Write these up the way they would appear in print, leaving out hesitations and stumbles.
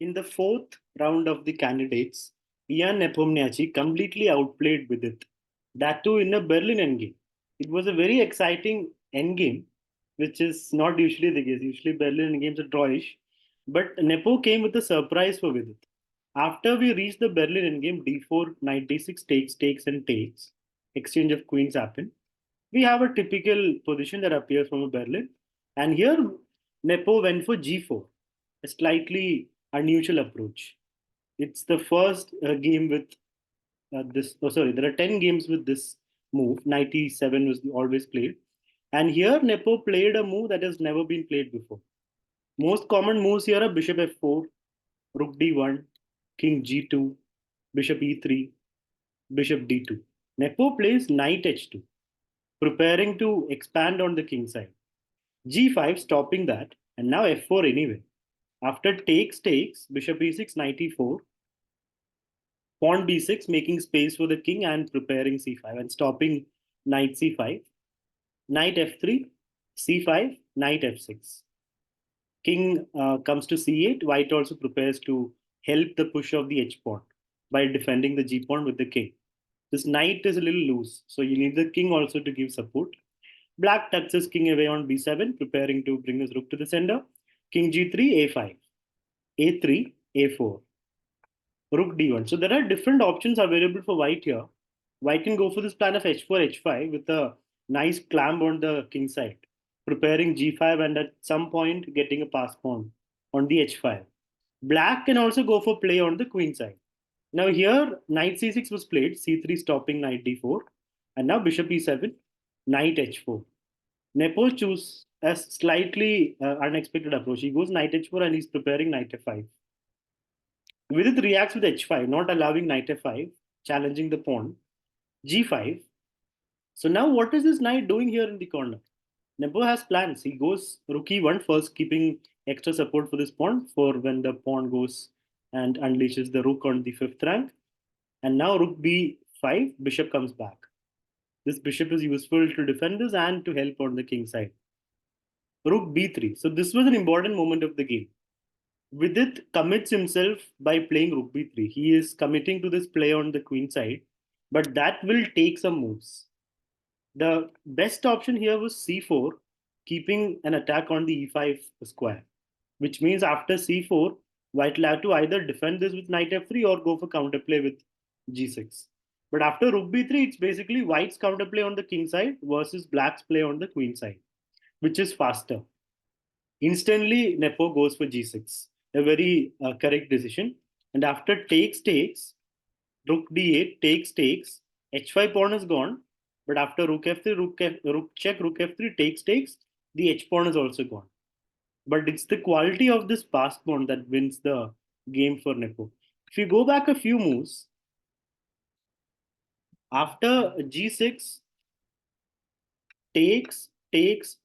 In the fourth round of the candidates, Ian Nepomniachtchi completely outplayed Vidit. That too in a Berlin endgame. It was a very exciting endgame, which is not usually the case. Usually Berlin endgames are drawish. But Nepo came with a surprise for Vidit. After we reached the Berlin endgame, d4, knight d6 takes, and takes. Exchange of queens happen. We have a typical position that appears from a Berlin. And here Nepo went for g4, a slightly unusual approach. It's the first game with this. Oh, sorry, there are 10 games with this move. 97 was always played. And here Nepo played a move that has never been played before. Most common moves here are bishop f4, rook d1, king g2, bishop e3, bishop d2. Nepo plays knight h2, preparing to expand on the king side. G5 stopping that, and now f4 anyway. After takes, bishop e6, knight e4, pawn b6, making space for the king and preparing c5 and stopping knight c5, knight f3, c5, knight f6. King comes to c8. White also prepares to help the push of the h pawn by defending the g pawn with the king. This knight is a little loose, so you need the king also to give support. Black tucks his king away on b7, preparing to bring his rook to the center. King g3, a5, a3, a4, rook d1. So there are different options available for white here. White can go for this plan of h4, h5 with a nice clamp on the king side, preparing g5 and at some point getting a pass pawn on the h5. Black can also go for play on the queen side. Now here, knight c6 was played, c3 stopping knight d4, and now bishop e7, knight h4. Nepo choose a slightly unexpected approach. He goes knight h4 and he's preparing knight f5. Vidit reacts with h5, not allowing knight f5, challenging the pawn. g5. So now what is this knight doing here in the corner? Nepo has plans. He goes rook e1 first, keeping extra support for this pawn for when the pawn goes and unleashes the rook on the fifth rank. And now rook b5, bishop comes back. This bishop is useful to defend this and to help on the king side. Rook b3. So this was an important moment of the game. Vidit commits himself by playing rook b3. He is committing to this play on the queen side, but that will take some moves. The best option here was c4, keeping an attack on the e5 square, which means after c4, white will have to either defend this with knight f3 or go for counterplay with g6. But after rook b3, it's basically white's counterplay on the king side versus black's play on the queen side, which is faster. Instantly, Nepo goes for g6, a very correct decision. And after takes, rook d8, takes, h5 pawn is gone. But after rook f3, rook check, rook f3, takes, the h pawn is also gone. But it's the quality of this pass pawn that wins the game for Nepo. If you go back a few moves, after g6, takes,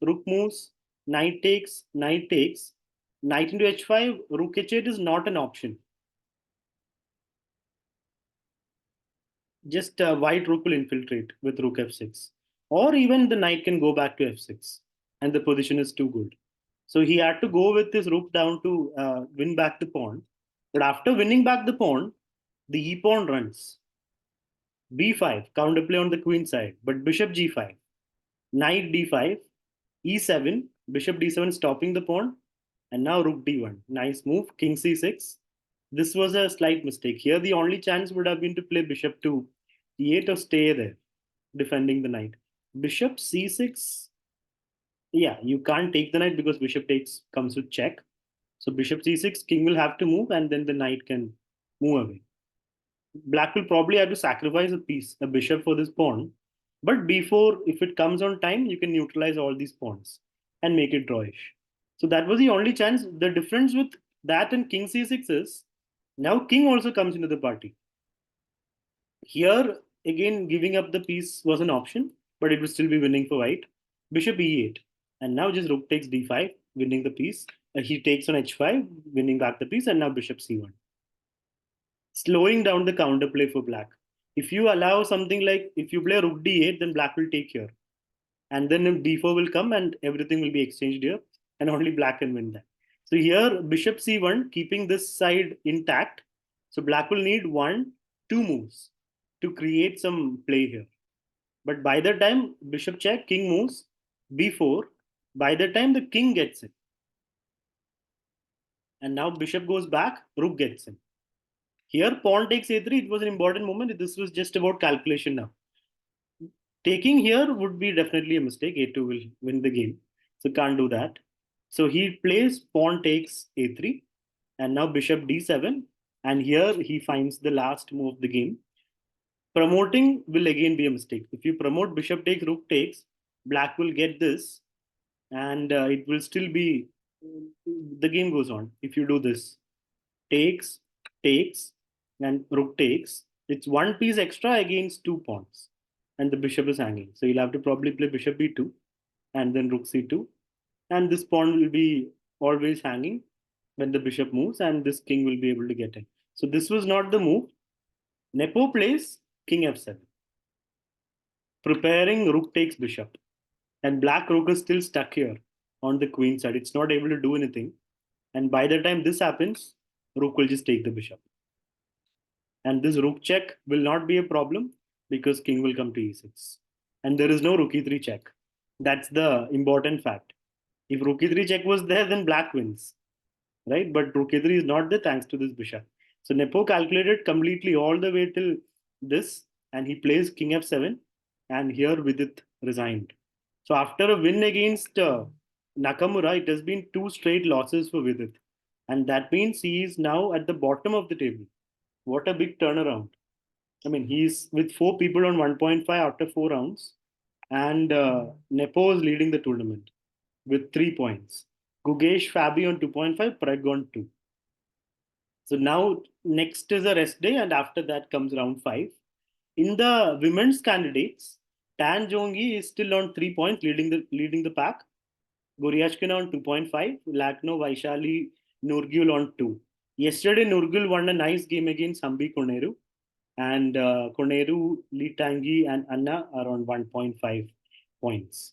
rook moves, knight takes, knight into h5, rook h8 is not an option. Just white rook will infiltrate with rook f6. Or even the knight can go back to f6 and the position is too good. So he had to go with his rook down to win back the pawn. But after winning back the pawn, the e pawn runs. b5, counterplay on the queen side, but bishop g5, knight d5, e7, bishop d7 stopping the pawn, and now rook d1. Nice move, king c6. This was a slight mistake. Here, the only chance would have been to play bishop to e8 or stay there, defending the knight. Bishop c6. Yeah, you can't take the knight because bishop takes comes with check. So bishop c6, king will have to move, and then the knight can move away. Black will probably have to sacrifice a piece, a bishop for this pawn. But before, if it comes on time, you can neutralize all these pawns and make it drawish. So that was the only chance. The difference with that and king c6 is now king also comes into the party. Here, again, giving up the piece was an option, but it would still be winning for white. Bishop e8. And now just rook takes d5, winning the piece. He takes on h5, winning back the piece, and now bishop c1. Slowing down the counterplay for black. If you allow something like, if you play rook d8, then black will take here. And then d4 will come and everything will be exchanged here, and only black can win that. So here, bishop c1, keeping this side intact. So black will need one, two moves to create some play here. But by the time bishop check, king moves, b4, by the time the king gets in, and now bishop goes back, rook gets in. Here, pawn takes a3, it was an important moment. This was just about calculation now. Taking here would be definitely a mistake. A2 will win the game. So can't do that. So he plays pawn takes a3 and now bishop d7. And here he finds the last move of the game. Promoting will again be a mistake. If you promote bishop takes, rook takes, black will get this and it will still be, the game goes on. If you do this, takes, takes, and rook takes, it's one piece extra against two pawns. And the bishop is hanging. So you'll have to probably play bishop b2 and then rook c2. And this pawn will be always hanging when the bishop moves, and this king will be able to get in. So this was not the move. Nepo plays king f7, preparing rook takes bishop. And black rook is still stuck here on the queen side. It's not able to do anything. And by the time this happens, rook will just take the bishop. And this rook check will not be a problem because king will come to e6. And there is no rook e3 check. That's the important fact. If rook e3 check was there, then black wins, right? But rook e3 is not there thanks to this bishop. So Nepo calculated completely all the way till this, and he plays king f7, and here Vidit resigned. So after a win against Nakamura, it has been two straight losses for Vidit, and that means he is now at the bottom of the table. What a big turnaround! I mean, he's with four people on 1.5 after 4 rounds, and Nepo is leading the tournament with 3 points. Gugesh Fabi on 2.5, Preg on 2. So now next is a rest day, and after that comes round 5. In the women's candidates, Tan Jongi is still on 3 points, leading the pack. Goryashkina on 2.5, Lakno Vaishali Nurgul on 2. Yesterday, Nurgul won a nice game against Hambi Koneru, and Koneru, Litangi, and Anna are on 1.5 points.